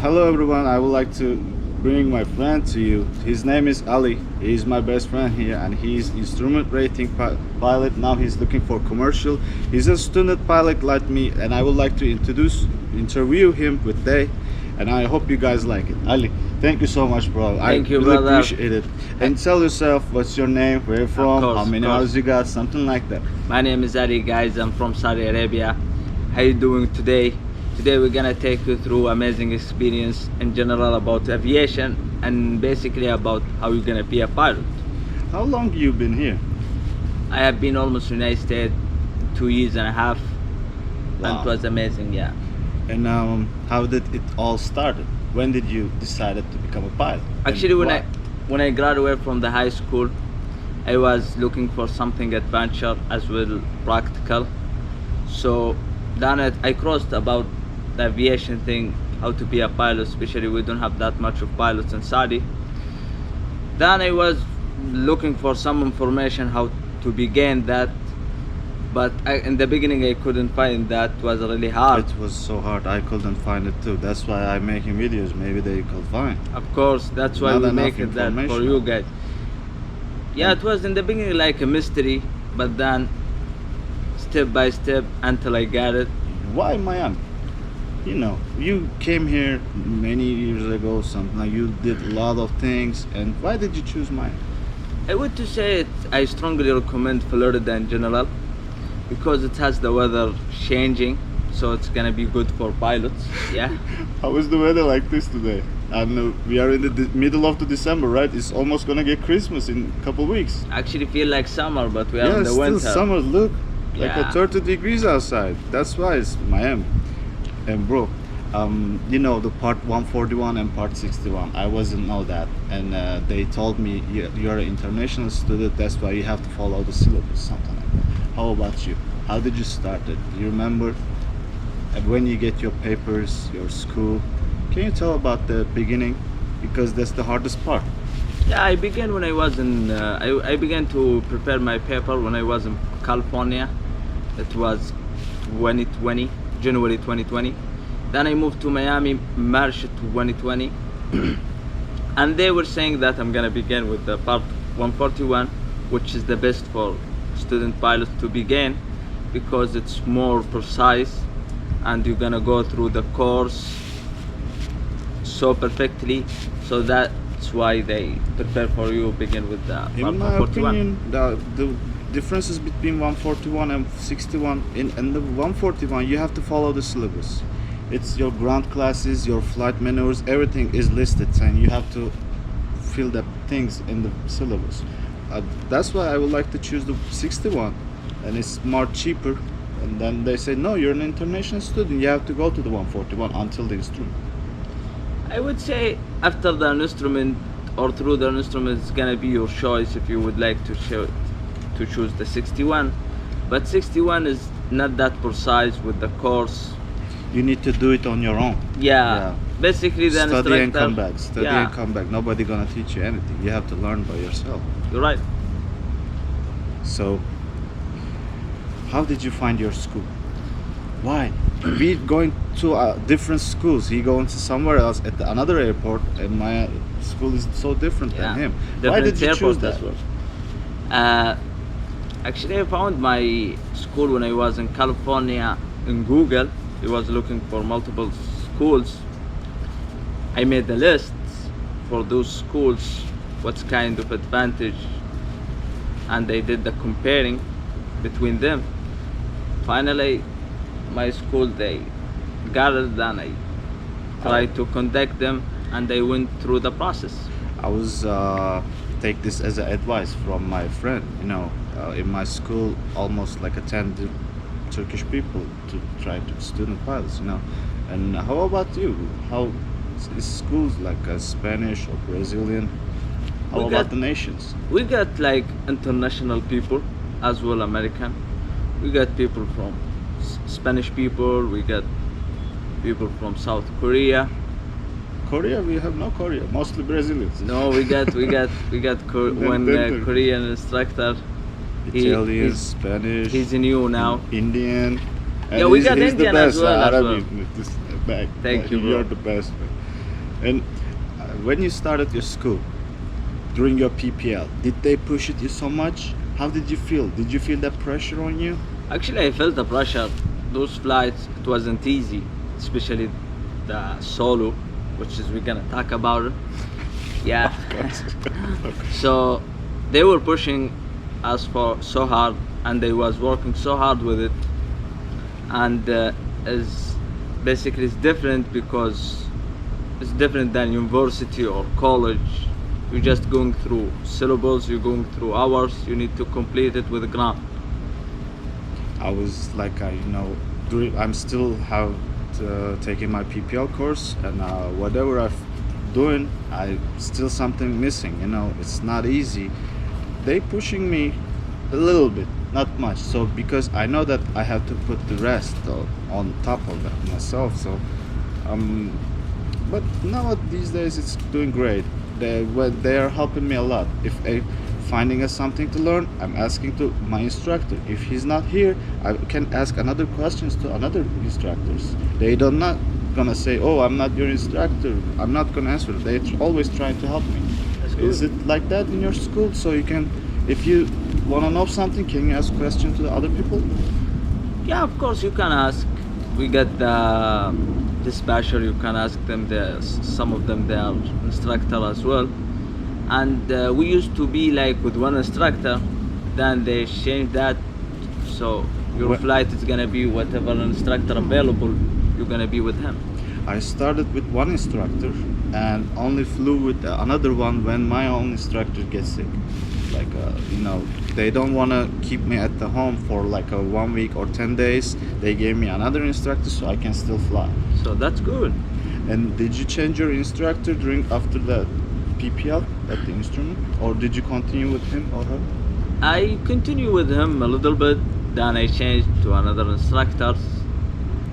Hello everyone, I would like to bring my friend to you. His name is Ali. He's my best friend here and he's instrument rating pilot. Now he's looking for commercial. He's a student pilot like me and I would like to interview him today and I hope you guys like it. Ali, thank you so much bro. Thank you, really brother. appreciate it. And tell yourself what's your name, where you're from, course, how many of course. hours you got, something like that. My name is Ali, guys. I'm from Saudi Arabia. How you doing today? Today we're gonna take you through amazing experience in general about aviation and basically about how you're gonna be a pilot. How long you been here? I have been almost in the United States 2 years and a half, and Wow. it was amazing. Yeah. And how did it all started? When did you decided to become a pilot? And Actually, why? when I graduated from the high school, I was looking for something adventure as well practical. So then I crossed about the aviation thing, how to be a pilot, especially we don't have that much of pilots in Saudi. Then I was looking for some information how to begin that, but in the beginning I couldn't find that. It was really hard. It was so hard. I couldn't find it too. That's why I'm making videos. Maybe they could find. Of course, that's why Not we enough make it that for information. you guys. Yeah, it was in the beginning like a mystery, but then step by step until I got it. Why Miami? You know, you came here many years ago. Something like you did a lot of things. And why did you choose Miami? I would to say it, I strongly recommend Florida in general because it has the weather changing, so it's gonna be good for pilots. Yeah. How is the weather like this today? And we are in the middle of the December, right? It's almost gonna get Christmas in a couple weeks. Actually feel like summer, but we are Yeah, in it's the still winter. summer. Look, like Yeah. a 30 degrees outside. That's why it's Miami. And bro, you know the part 141 and part 61. I wasn't know that, and they told me you're an international student. That's why you have to follow the syllabus, something like that. How about you? How did you start it? Do you remember when you get your papers, your school? Can you tell about the beginning? Because that's the hardest part. Yeah, I began when I was in. I began to prepare my paper when I was in California. It was 2020, January 2020. Then I moved to Miami, March 2020, and they were saying that I'm gonna begin with the part 141, which is the best for student pilots to begin because it's more precise, and you're gonna go through the course so perfectly. So that's why they prepare for you begin with the part In my 141. opinion, the differences between 141 and 61 in the 141 you have to follow the syllabus. It's your ground classes, your flight manuals, everything is listed and you have to fill the things in the syllabus. That's why I would like to choose the 61 and it's more cheaper. And then they say no, you're an international student, you have to go to the 141 until the instrument. I would say after the instrument or through the instrument, it's gonna be your choice if you would like to choose the 61. But 61 is not that precise with the course. You need to do it on your own. Yeah. Basically the Study instructor. and come back. Study Yeah. and come back. Nobody gonna teach you anything. You have to learn by yourself. You're right. So, how did you find your school? Why? We going to different schools. He going to somewhere else at another airport, and my school is so different Yeah. than him. Why Different did you choose airport that? as well. Actually, I found my school when I was in California in Google. I was looking for multiple schools. I made the list for those schools, what's kind of advantage, and I did the comparing between them. Finally, my school they got it done. I tried to contact them, and they went through the process. I was take this as an advice from my friend. You know, in my school, almost like a 10 Turkish people to try to student pilots. You know, and how about you? How is schools like Spanish or Brazilian? How We about got- the nations? We got like international people as well, American. We got people from Spanish people. We got people from South Korea. Korea, we have no Korea, mostly Brazilians. No, we got one Then- Korean instructor. Italian, he's Spanish, He's new now. Indian. Yeah, we he's got the Indian best, as well, as Arabic. well. Back. Thank you, bro. You're the best. Man. And when you started your school, during your PPL, did they push it you so much? How did you feel? Did you feel that pressure on you? Actually, I felt the pressure. Those flights, it wasn't easy, especially the solo, which is we're gonna talk about it. Yeah. So they were pushing us for so hard, and they was working so hard with it. And is basically it's different because it's different than university or college. You're just going through syllables, you're going through hours, you need to complete it with a grant. I was like, I'm still taking my PPL course, and whatever I'm doing, I still something missing. It's not easy. They pushing me a little bit, not much. So because I know that I have to put the rest on top of that myself. So, but now these days it's doing great. They are helping me a lot. If I finding something to learn, I'm asking to my instructor. If he's not here, I can ask another questions to another instructors. They don't not gonna say, "Oh, I'm not your instructor. I'm not gonna answer." They always trying to help me. That's good. Is it like that in your school? So you can, if you wanna know something, can you ask questions to the other people? Yeah, of course you can ask. We get the dispatcher, you can ask them. Some of them they are instructor as well. And we used to be like with one instructor, then they changed that. So your flight is gonna be whatever instructor available, you're gonna be with him. I started with one instructor and only flew with another one when my own instructor gets sick. Like, they don't want to keep me at the home for like 1 week or 10 days. They gave me another instructor so I can still fly. So that's good. And did you change your instructor after the PPL at the instrument, or did you continue with him or her? I continue with him a little bit, then I changed to another instructor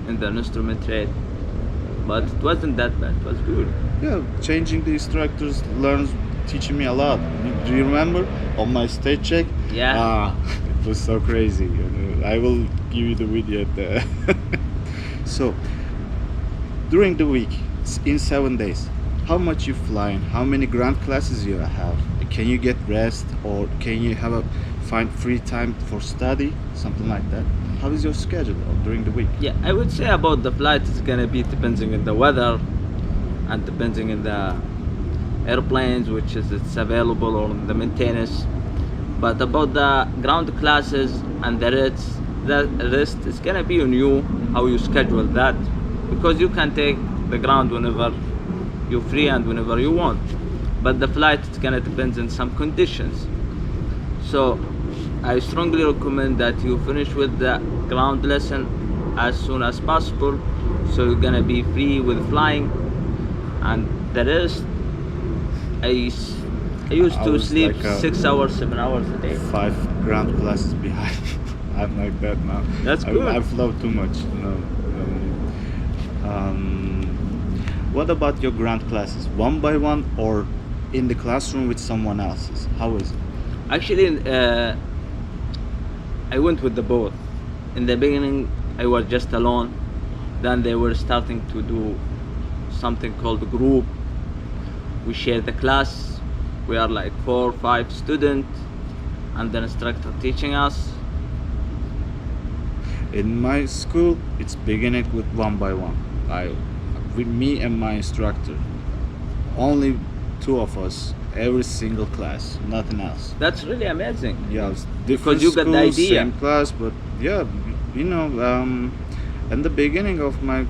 in the instrument trade. But it wasn't that bad, it was good. Yeah, changing the instructors teaching me a lot. Do you remember on my stage check? Yeah. It was so crazy. I will give you the video at the So during the week, in 7 days, how much you flying? How many ground classes you have? Can you get rest, or can you find free time for study, something like that? How is your schedule during the week? Yeah, I would say about the flight, it's gonna be depending on the weather and depending on the airplanes, which is it's available, or the maintenance. But about the ground classes and the rest is gonna be on you, how you schedule that, because you can take the ground whenever you're free and whenever you want. But the flight is gonna depend on some conditions. So I strongly recommend that you finish with the ground lesson as soon as possible, so you're gonna be free with flying. And the rest, I used to sleep like 6 hours, 7 hours a day. 5 ground classes behind. I'm like that now. That's good. I flow too much. What about your ground classes? One by one or in the classroom with someone else's? How is it? Actually, I went with the both. In the beginning, I was just alone. Then they were starting to do something called group. We share the class. We are like 4 or 5 students, and the instructor teaching us. In my school, it's beginning with one by one. With me and my instructor, only 2 of us, every single class, nothing else. That's really amazing. Yeah, it's different Because you got the schools, idea. same class, but yeah, in the beginning of my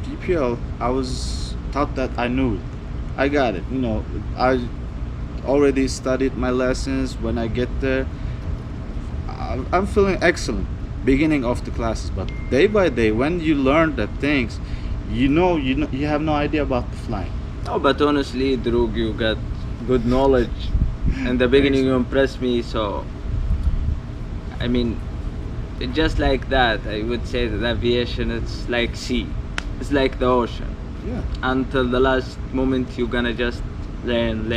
PPL, I was thought that I knew it. I got it. I already studied my lessons. When I get there, I'm feeling excellent. Beginning of the classes, but day by day, when you learn the things, you have no idea about the flying. Oh, but honestly, Drug, you got good knowledge. In the beginning, you impressed me. So, I mean, just like that, I would say that aviation, it's like sea. It's like the ocean. Yeah. Until the last moment, you're gonna just learn.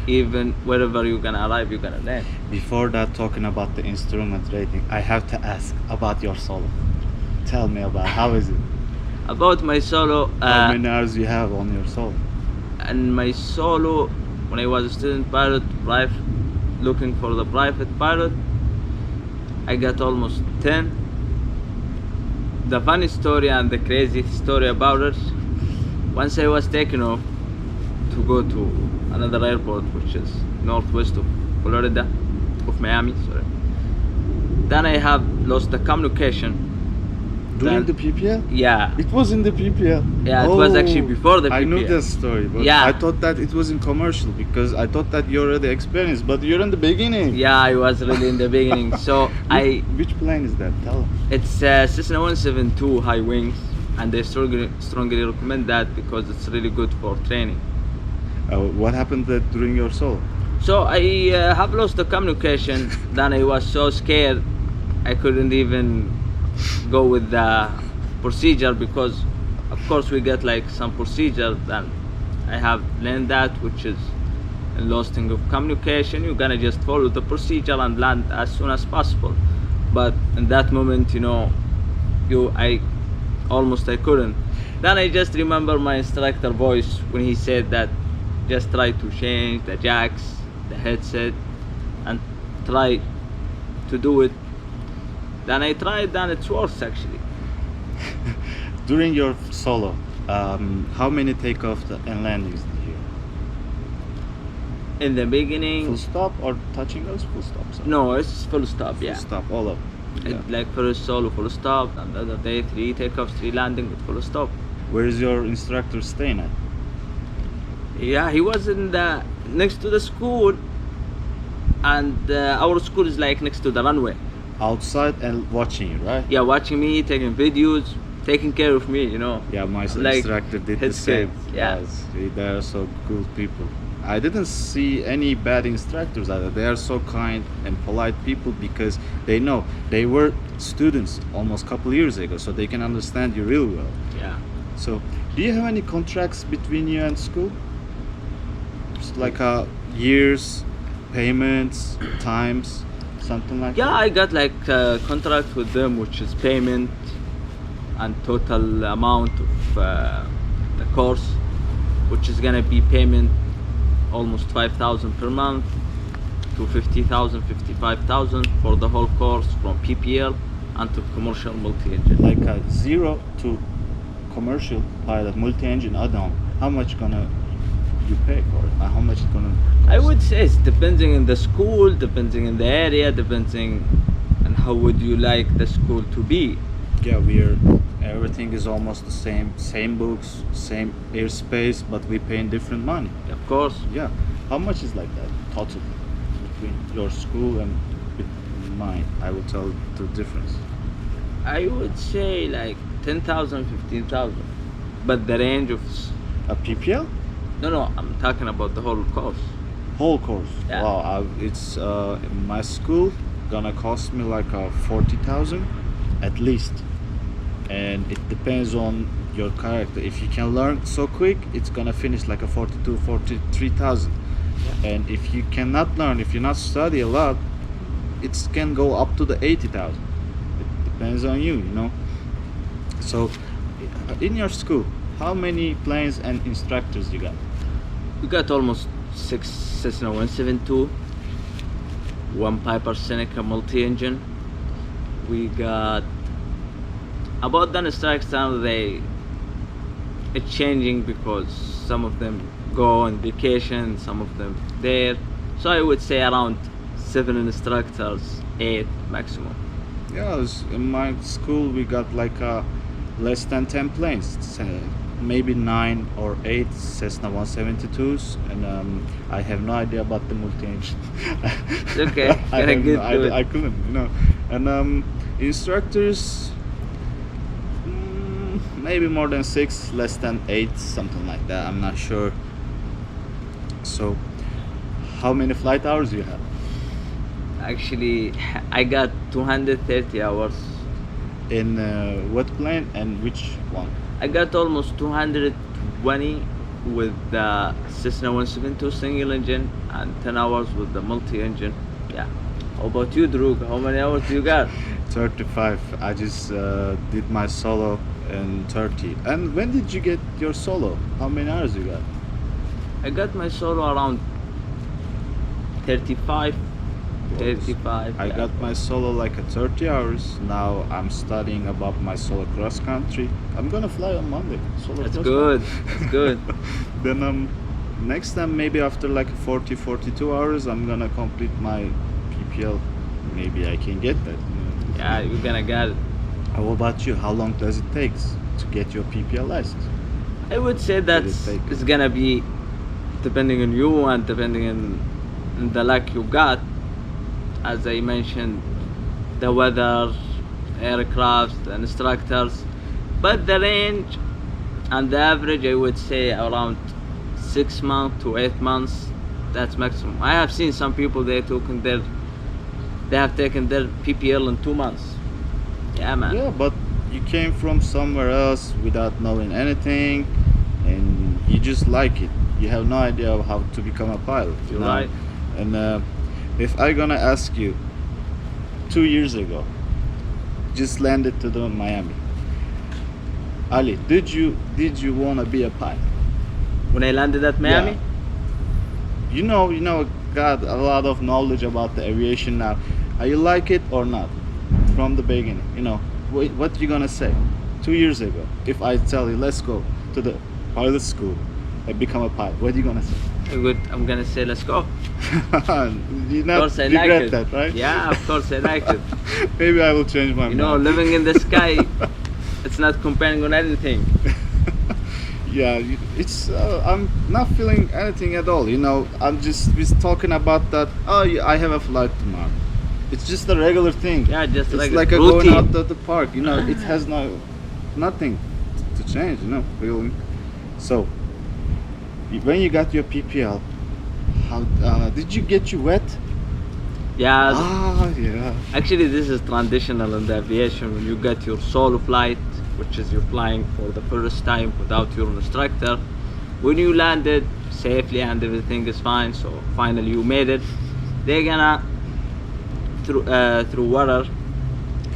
Even wherever you're gonna arrive, you're gonna learn. Before that, talking about the instrument rating, I have to ask about your solo. Tell me about how is it? About my solo, How many hours you have on your solo? and my solo, when I was a student pilot, looking for the private pilot, I got almost 10. The funny story and the crazy story about it, once I was taken off to go to another airport, which is northwest of Florida, of Miami, sorry. Then I have lost the communication. During Then- the PPL? Yeah, It was in the PPL. yeah, it was actually before the I knew PPL. that story, but Yeah. I thought that it was in commercial because I thought that you already experienced, but you're in the beginning. Yeah, I was really in the beginning. So Which plane is that? Tell them. it's Cessna 172 high wings, and they strongly recommend that because it's really good for training. What happened during your solo? So I have lost the communication. Then I was so scared, I couldn't even go with the procedure because, of course, we get like some procedure. Then I have learned that, which is a losing of communication. You're gonna just follow the procedure and land as soon as possible. But in that moment, I couldn't. Then I just remember my instructor voice when he said that just try to change the jacks, the headset, and try to do it. Then I tried, and it works actually. During your solo, how many takeoffs and landings did you? In the beginning, Full stop or touching us? Full stop. Sorry. no, it's full stop. Yeah, Full stop, all of them. Yeah. like first solo full stop, and the other day 3 takeoffs, 3 landing with full stop. Where is your instructor staying at? Yeah, he was in the next to the school, and our school is like next to the runway. Outside and watching you, right? Yeah, watching me, taking videos, taking care of me. Yeah, my Like instructor did the his same. kids, yeah. Yes, they are so cool people. I didn't see any bad instructors either. They are so kind and polite people because they know they were students almost a couple years ago, so they can understand you real well. Yeah. So, do you have any contracts between you and school? Just like years, payments, times, something like Yeah, that? I got like a contract with them, which is payment and total amount of the course, which is gonna be payment almost 5,000 per month to 50,000, 55,000 for the whole course from PPL and to commercial multi-engine. Like a 0 to commercial pilot multi-engine add-on. How much gonna you pay for it? How much it's gonna cost? I would say it's depending on the school, depending on the area, depending on how would you like the school to be. Yeah, everything is almost the same books, same airspace, but we pay in different money. Of course, Yeah, how much is like that total between your school and with mine? I will tell the difference. I would say like 10,000, 15,000. But the range of A PPL? no, I'm talking about the whole course. Whole course. Yeah. Wow, it's in my school gonna cost me like 40,000 at least, and it depends on your character. If you can learn so quick, it's gonna finish like a 42, 43,000. And if you cannot learn, if you not study a lot, it can go up to the 80,000. It depends on you. So, in your school, how many planes and instructors you got? We got almost 6 Cessna 172, 1 Piper Seneca multi-engine. We got about the instructors, it's changing because some of them go on vacation, some of them there. So I would say around 7 instructors, 8 maximum. Yeah, in my school we got like less than 10 planes. It's, maybe 9 or 8 Cessna 172s, and I have no idea about the multi-engine. It's okay, I, gotta have get no to idea, it. I couldn't. And instructors, maybe more than 6, less than 8, something like that. I'm not sure. So, how many flight hours do you have? Actually, I got 230 hours. In what plane and which one? I got almost 220 with the Cessna 172 single engine and 10 hours with the multi-engine. Yeah. How about you, Drug? How many hours do you got? 35. I just did my solo and 30. And when did you get your solo? How many hours you got? I got my solo around 35. 35. I yeah. got my solo like at 30 hours. Now I'm studying about my solo cross country. I'm gonna fly on Monday. Solo That's cross good. country. That's good. Then next time maybe after like 40 42 hours I'm gonna complete my PPL. Maybe I can get that. Yeah, you're gonna get it. How about you? How long does it take to get your PPL license? I would say that take? it's gonna be depending on you and depending on the luck you got. As I mentioned, the weather, aircraft, the instructors, but the range and the average, I would say around 6 months to 8 months. That's maximum. I have seen some people they have taken their PPL in 2 months. Yeah, man. Yeah, but you came from somewhere else without knowing anything, and you just like it. You have no idea of how to become a pilot. You're right. And if I gonna ask you, 2 years ago, just landed to the Miami. Ali, did you wanna be a pilot? When I landed at Miami, Yeah. You know, got a lot of knowledge about the aviation now. Are you like it or not? From the beginning, what you gonna say? 2 years ago, if I tell you, let's go to the pilot school and become a pilot, what are you gonna say? I'm gonna say let's go. You Of not course I regret like it. that, right? Yeah, of course I like it. Maybe I will change my You know, mind. living in the sky, it's not comparing on anything. Yeah, it's I'm not feeling anything at all. I'm just talking about that. Oh, yeah, I have a flight tomorrow. It's just a regular thing. Yeah, just it's like like a a going routine. out to the park. It has nothing to change. Really. So when you got your PPL, how did you get you wet? Yeah, Yeah. actually this is traditional in the aviation. When you get your solo flight, which is you're flying for the first time without your instructor, when you landed safely and everything is fine, so finally you made it, they're gonna through water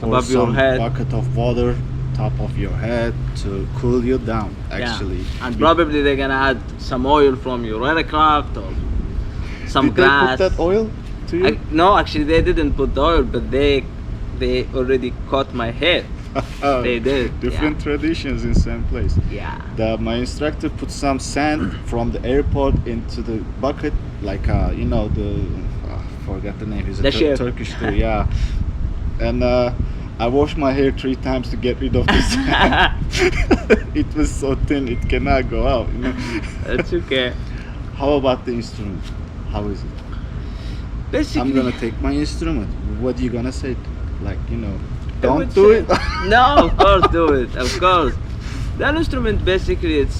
Or above your some head. bucket of water top of your head to cool you down. Actually, Yeah. And probably they're gonna add some oil from your aircraft or some did grass. they put that oil to you? No, actually they didn't put the oil, but they already caught my head. They did. Different traditions in same place. Yeah. My instructor put some sand from the airport into the bucket, like forgot the name. He's The chef. Turkish too, yeah. And I washed my hair 3 times to get rid of the sand. It was so thin, it cannot go out. That's okay. How about the instrument? How is it? Basically, I'm gonna take my instrument. What are you gonna say? Like, I don't would do say- it. No, of course do it. Of course. The instrument basically it's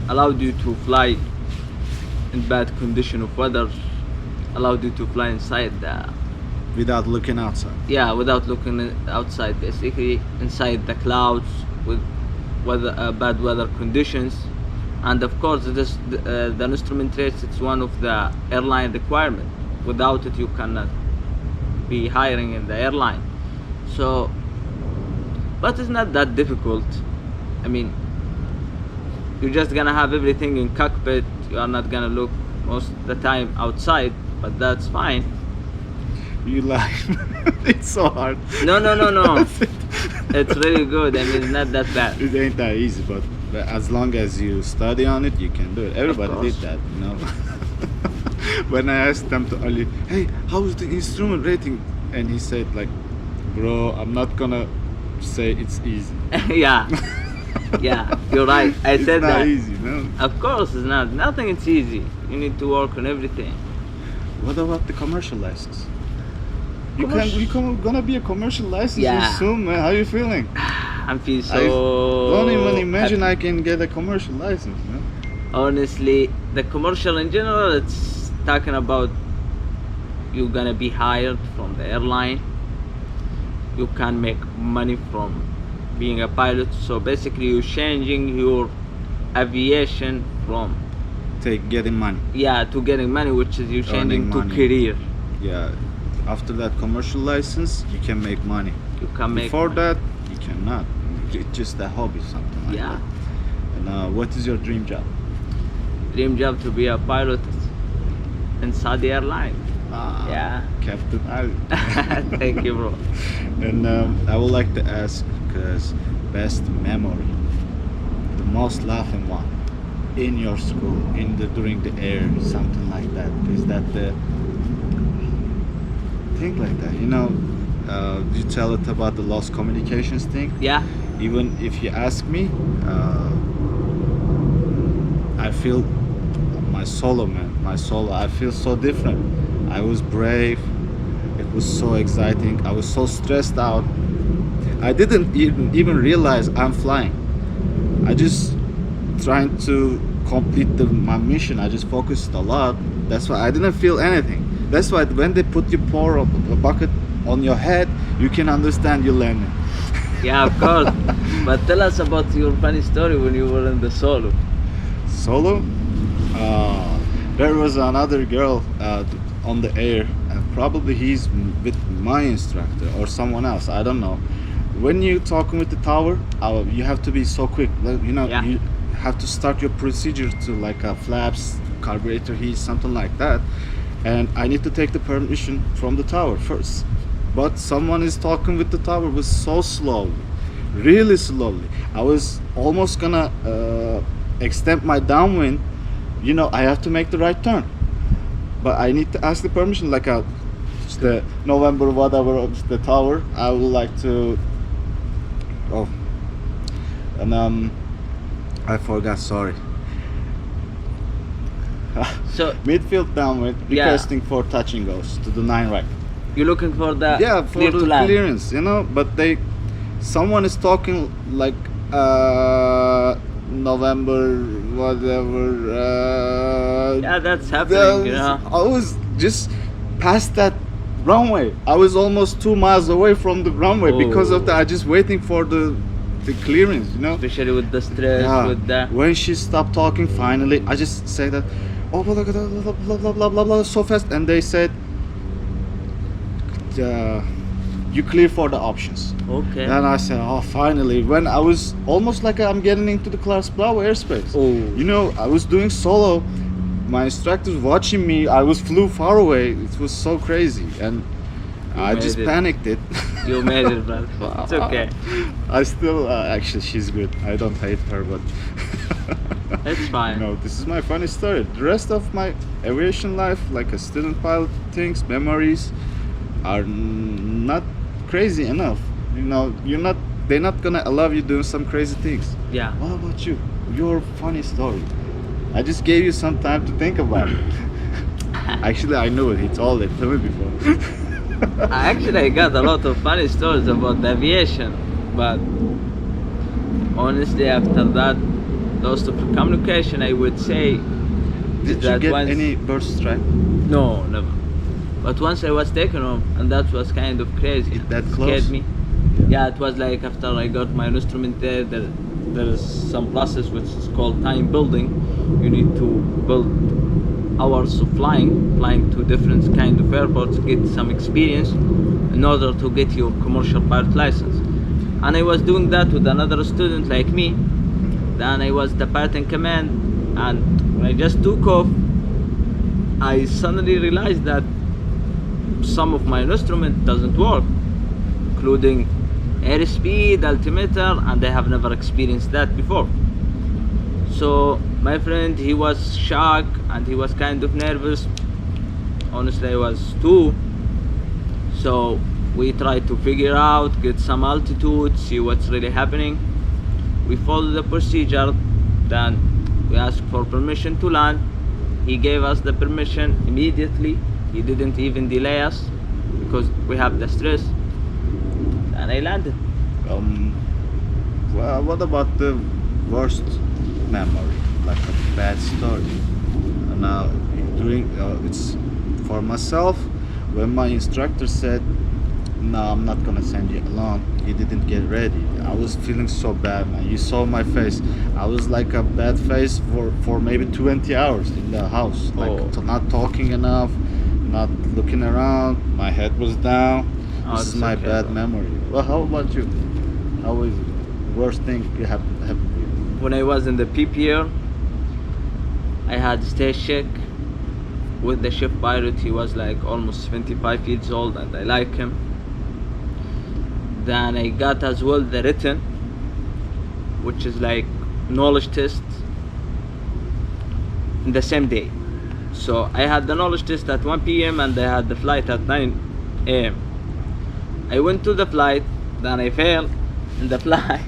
allowed you to fly in bad condition of weather. Allowed you to fly inside Without looking outside. without looking outside. Basically inside the clouds with bad weather conditions. And of course, the instrument rates. It's one of the airline requirement. Without it, you cannot be hiring in the airline. So, but it's not that difficult. I mean, you're just gonna have everything in cockpit. You are not gonna look most of the time outside, but that's fine. You lie. It's so hard. No. It's really good. I mean, it's not that bad. It ain't that easy, but as long as you study on it, you can do it. Everybody did course. that, When I asked them to Ali, hey, how's the instrument rating? And he said, like, bro, I'm not gonna say it's easy. Yeah, you're right. I It's said not that. easy, no? Of course, it's not. Nothing is easy. You need to work on everything. What about the commercial license? Commercial- Gonna be a commercial license Yeah. soon, man. How you feeling? I feel so. I don't even imagine happy. I can get a commercial license, Honestly, the commercial in general, it's talking about you're gonna be hired from the airline. You can make money from being a pilot. So basically, you're changing your aviation from Getting money. to getting money, which is you're changing Earning to money. career. Yeah. After that commercial license, you can make money. You can make Before money. that, you cannot. it's just a hobby, something like Yeah. that. And what is your dream job? Dream job to be a pilot in Saudi Airline. Yeah. Captain Ali. Thank you, bro. And I would like to ask, because best memory, the most laughing one in your school, during the air, something like that. Is that the thing like that? You tell it about the lost communications thing. Yeah. Even if you ask me, I feel my solo, man. My solo. I feel so different. I was brave. It was so exciting. I was so stressed out. I didn't even realize I'm flying. I just trying to complete my mission. I just focused a lot. That's why I didn't feel anything. That's why when they put you pour a bucket on your head, you can understand you're landing. Yeah, of course. But tell us about your funny story when you were in the solo. Solo? There was another girl on the air, and probably he's with my instructor or someone else. I don't know. When you talking with the tower, you have to be so quick. Yeah. You have to start your procedure to like flaps, carburetor heat, something like that. And I need to take the permission from the tower first. But someone is talking with the tower was so slowly, really slowly. I was almost gonna extend my downwind. I have to make the right turn, but I need to ask the permission. Like the November whatever of the tower, I would like to. Oh, and I forgot. Sorry. So Midfield downwind, Yeah. requesting for touch and goes to the 9 right. you're looking for the Yeah, for clear the to land. clearance, but someone is talking like November whatever. Yeah, that's happening. I was just past that runway. I was almost 2 miles away from the runway because of Oh. that. I just waiting for the clearance, Especially with the stress, Yeah. with the When she stopped talking, finally, I just say that, oh, blah, blah, blah, blah, blah, blah, blah, blah, so fast, and they said, you clear for the options. okay. And I said, oh, finally. When I was almost like I'm getting into the Class Bravo airspace. Oh. I was doing solo. My instructors watching me. I flew far away. It was so crazy, and I made just it. panicked it. You made it, brother. It's okay. I still actually she's good. I don't hate her, but It's fine. this is my funny story. The rest of my aviation life, like a student pilot things, memories, are not crazy enough. They're not gonna allow you doing some crazy things. Yeah. What about you? Your funny story. I just gave you some time to think about it. Actually, I knew it. He told it to me before. I got a lot of funny stories about the aviation, but honestly, after that, loss of communication, I would say Did you that get once- any bird strike? no, never. But once I was taken home, and that was kind of crazy. Is that It close? scared me. Yeah, it was like after I got my instrument there is some process which is called time building. You need to build hours of flying to different kind of airports, get some experience in order to get your commercial pilot license. And I was doing that with another student like me. Then I was the pilot in command, and when I just took off, I suddenly realized that some of my instrument doesn't work, including airspeed, altimeter, and I have never experienced that before. So my friend, he was shocked and he was kind of nervous. Honestly, I was too. So we tried to figure out, get some altitude, see what's really happening. We followed the procedure, then we asked for permission to land. He gave us the permission immediately. He didn't even delay us because we have the stress. And I landed. Well, what about the worst memory, like a bad story? Now, it's for myself. When my instructor said, "No, I'm not gonna send you alone," he didn't get ready. I was feeling so bad, man. You saw my face. I was like a bad face for maybe 20 hours in the house, like not talking enough, not looking around. My head was down. Oh, This is it's my okay, bad bro. memory. Well, how about you? How is it? worst thing you have happened to you? When I was in the PEEP year, I had stage check with the chief pilot. He was like almost 25 years old and I like him. Then I got as well the written, which is like knowledge test in the same day. So I had the knowledge test at 1 p.m. and I had the flight at 9 a.m. I went to the flight, then I failed in the flight.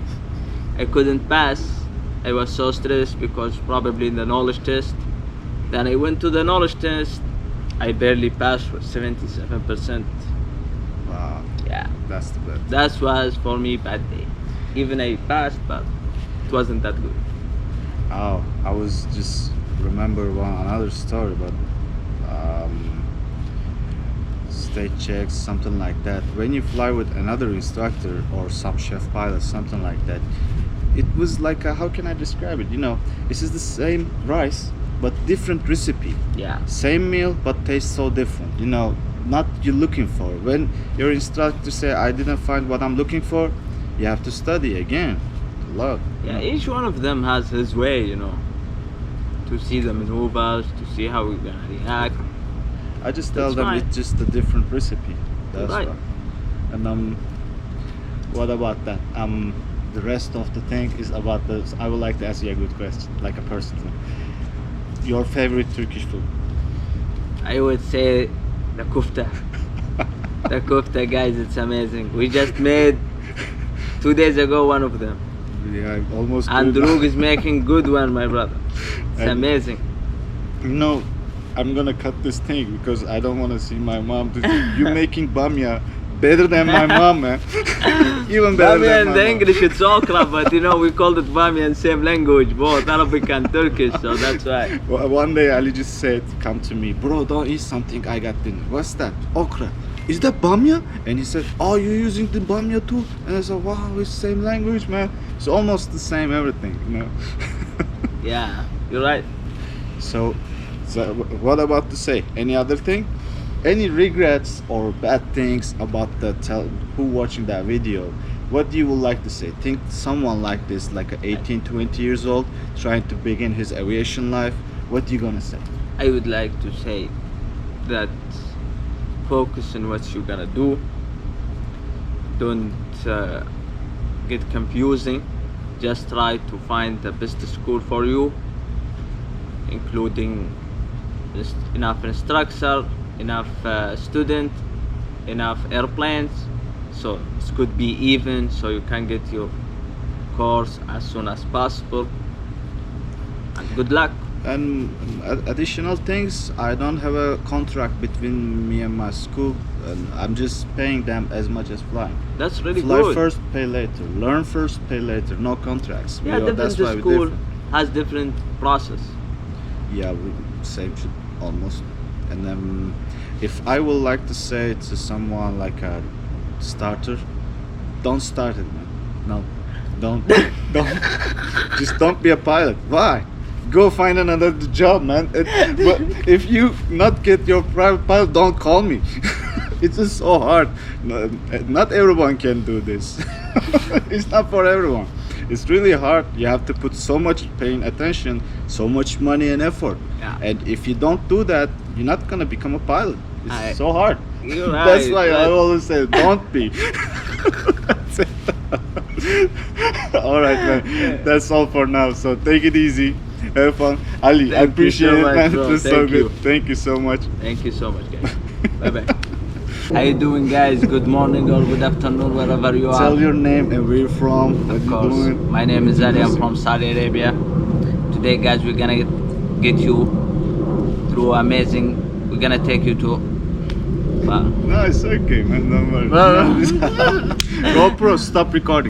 I couldn't pass. I was so stressed because probably in the knowledge test. Then I went to the knowledge test. I barely passed with 77%. Wow, Yeah, that's the best. that was for me bad day. Even I passed, but it wasn't that good. Oh, I was just remember another story, but state checks, something like that. When you fly with another instructor or sub chef pilot, something like that, it was like how can I describe it? You know, this is the same rice but different recipe. Yeah. Same meal but tastes so different. You know, not you're looking for. When your instructor say I didn't find what I'm looking for, you have to study again. A lot. Yeah, each one of them has his way, you know, to see the maneuvers, to see how we're gonna react. I just tell That's them fine. it's just a different recipe. That's Right. why. And what about that? The rest of the thing is about the. I would like to ask you a good question, like a personal. Your favorite Turkish food? I would say the kufta. The kufta, guys, it's amazing. We just made 2 days ago one of them. Yeah, I almost. And good. Drug is making good one, my brother. It's And- amazing. You know, I'm gonna cut this thing because I don't want to see my mom. You making bamya better than my mom, man. Even better Bamia than in my the mom. English it's okra, but you know we called it bamia in same language, both Arabic and Turkish, so that's why. One day Ali just said, come to me, bro, don't eat something, I got dinner. What's that? Okra. Is that bamya? And he said, oh, you're using the bamya too? And I said, wow, it's same language, man. It's almost the same everything, you know. Yeah, you're right. So what about to say? Any other thing? Any regrets or bad things about who watching that video? What do you would like to say? Think someone like this, like 18, 20 years old, trying to begin his aviation life. What you gonna say? I would like to say that focus on what you're gonna do. Don't get confusing. Just try to find the best school for you, including enough instructor, enough student, enough airplanes, so it could be even, so you can get your course as soon as possible. And good luck. And additional things, I don't have a contract between me and my school. And I'm just paying them as much as flying. That's really Fly good. first, pay later. Learn first, pay later. No contracts. Yeah, different that's why school we're different. has different process. Yeah, same shit almost. And then if I would like to say to someone like a starter, don't start it, man. No, don't just don't be a pilot. Why? Go find another job, man. But if you not get your private pilot, don't call me. It's just so hard. Not everyone can do this. It's not for everyone. It's really hard. You have to put so much paying attention, so much money and effort. Yeah. And if you don't do that, you're not gonna become a pilot. It's so hard. You're That's right, why I but- always say, don't be. That's it. All right, man. That's all for now. So take it easy. Have fun. Ali, I Thank you appreciate so it, much, man. bro. This is so Thank good. you. Thank you so much. Thank you so much, guys. Bye bye. How you doing, guys? Good morning or good afternoon, wherever you are. Tell your name and where you're from. What Of you course. doing. My name is Ali. I'm from Saudi Arabia. Today, guys, we're gonna get you through amazing. We're gonna take you to. Wow. No, it's okay, man. Don't worry. No, no. GoPro, stop recording.